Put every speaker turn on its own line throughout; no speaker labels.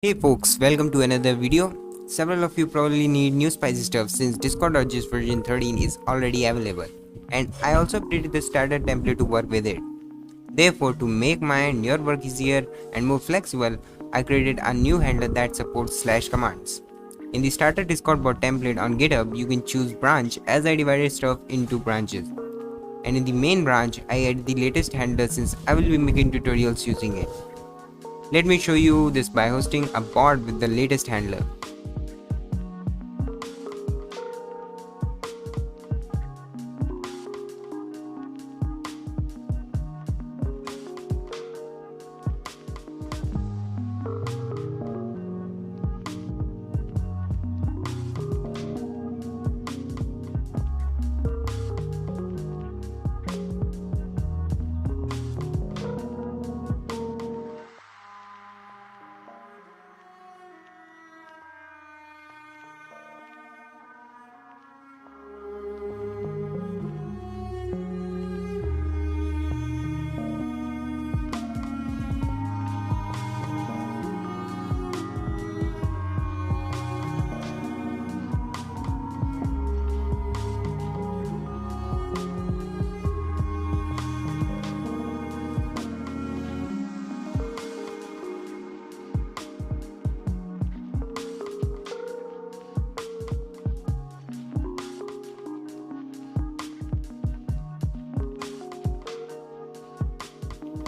Hey folks, welcome to another video. Several of you probably need new spicy stuff since Discord.gist version 13 is already available, and I also updated the starter template to work with it. Therefore, to make my and your work easier and more flexible, I created a new handler that supports slash commands. In the starter Discord bot template on GitHub, you can choose branch as I divided stuff into branches. And in the main branch, I added the latest handler since I will be making tutorials using it. Let me show you this by hosting a bot with the latest handler.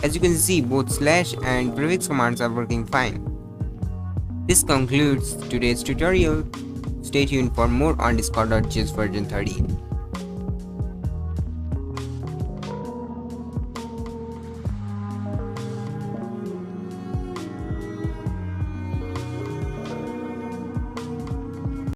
As you can see, both slash and prefix commands are working fine. This concludes today's tutorial. Stay tuned for more on Discord.gist version 13.